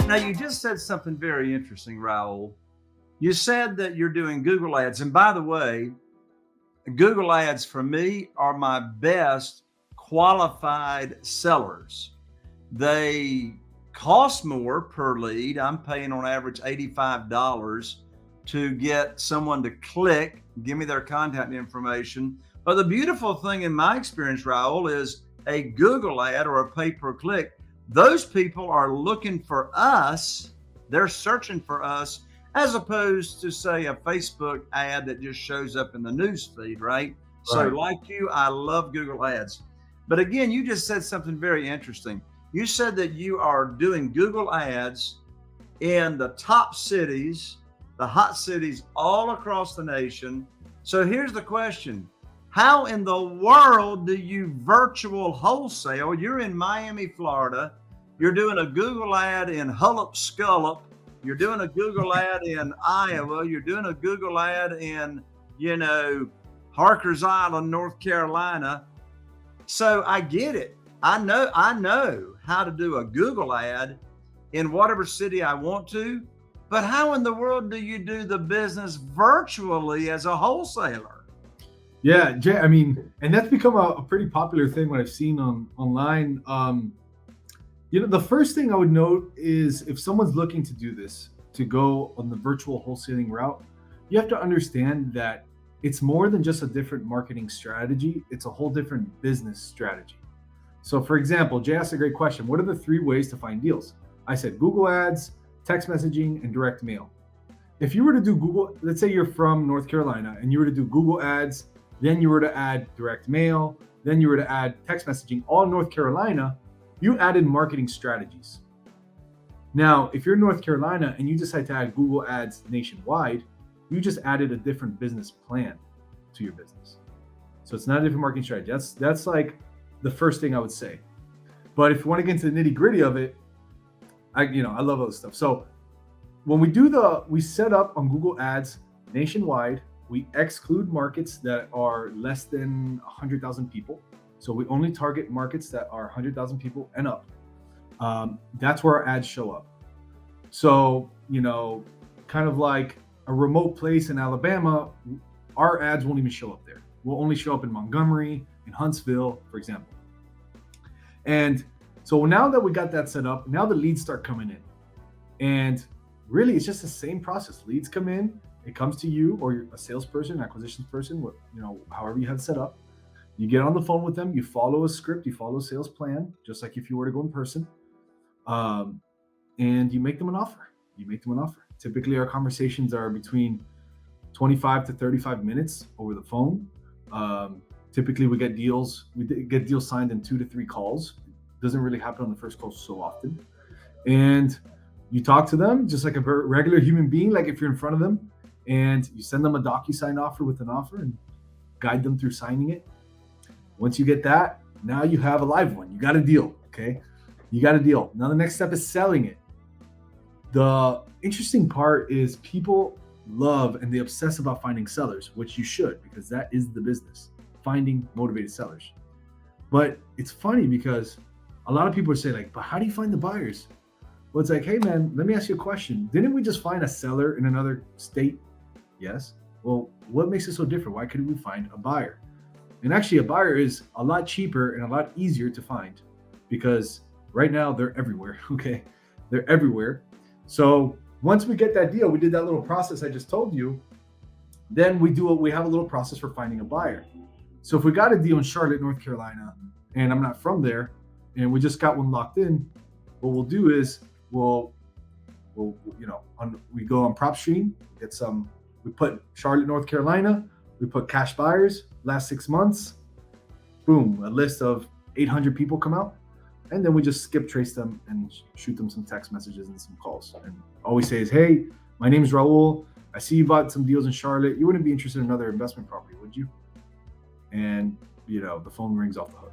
Now, you just said something very interesting, Raul. You said that you're doing Google Ads. And by the way, Google Ads for me are my best qualified sellers. They cost more per lead. I'm paying on average $85 to get someone to click, give me their contact information. But the beautiful thing in my experience, Raul, is a Google ad or a pay-per-click. Those people are looking for us. They're searching for us, as opposed to, say, a Facebook ad that just shows up in the news feed, right? So like you, I love Google Ads. But again, you just said something very interesting. You said that you are doing Google Ads in the top cities, the hot cities all across the nation. So here's the question. How in the world do you virtual wholesale? You're in Miami, Florida. You're doing a Google ad in Hullup Scullup. You're doing a Google ad in Iowa. You're doing a Google ad in, Harkers Island, North Carolina. So I get it. I know how to do a Google ad in whatever city I want to, but how in the world do you do the business virtually as a wholesaler? Yeah, Jay, I mean, and that's become a pretty popular thing what I've seen online. The first thing I would note is if someone's looking to do this, to go on the virtual wholesaling route, you have to understand that it's more than just a different marketing strategy. It's a whole different business strategy. So for example, Jay asked a great question. What are the 3 ways to find deals? I said Google Ads, text messaging, and direct mail. If you were to do Google, let's say you're from North Carolina and you were to do Google Ads, then you were to add direct mail, then you were to add text messaging, all in North Carolina, you added marketing strategies. Now, if you're in North Carolina and you decide to add Google Ads nationwide, you just added a different business plan to your business. So it's not a different marketing strategy. That's like the first thing I would say. But if you want to get into the nitty gritty of it, I love all this stuff. So when we set up on Google Ads nationwide, we exclude markets that are less than 100,000 people. So we only target markets that are 100,000 people and up. That's where our ads show up. So, kind of like a remote place in Alabama, our ads won't even show up there. We'll only show up in Montgomery, in Huntsville, for example. And so now that we got that set up, now the leads start coming in. And really, it's just the same process. Leads come in, it comes to you or you're a salesperson, acquisitions person, however you have it set up. You get on the phone with them, you follow a script, you follow a sales plan, just like if you were to go in person. And you make them an offer. Typically, our conversations are between 25 to 35 minutes over the phone. Typically, we get deals signed in 2 to 3 calls. It doesn't really happen on the first call so often. And you talk to them just like a regular human being, like if you're in front of them, and you send them a DocuSign offer with an offer and guide them through signing it. Once you get that, now you have a live one. You got a deal, okay? You got a deal. Now the next step is selling it. The interesting part is people love and they obsess about finding sellers, which you should, because that is the business, finding motivated sellers. But it's funny because a lot of people say like, but how do you find the buyers? Well, it's like, hey man, let me ask you a question. Didn't we just find a seller in another state? Yes. Well, what makes it so different? Why couldn't we find a buyer? And actually a buyer is a lot cheaper and a lot easier to find because right now they're everywhere, okay? They're everywhere. So once we get that deal, we did that little process I just told you, then we have a little process for finding a buyer. So if we got a deal in Charlotte, North Carolina, and I'm not from there, and we just got one locked in, what we'll do is we go on PropStream, we put Charlotte, North Carolina, we put cash buyers, last 6 months, boom, a list of 800 people come out, and then we just skip trace them and shoot them some text messages and some calls. And all we say is, hey, my name is Raul. I see you bought some deals in Charlotte. You wouldn't be interested in another investment property, would you? And, the phone rings off the hook.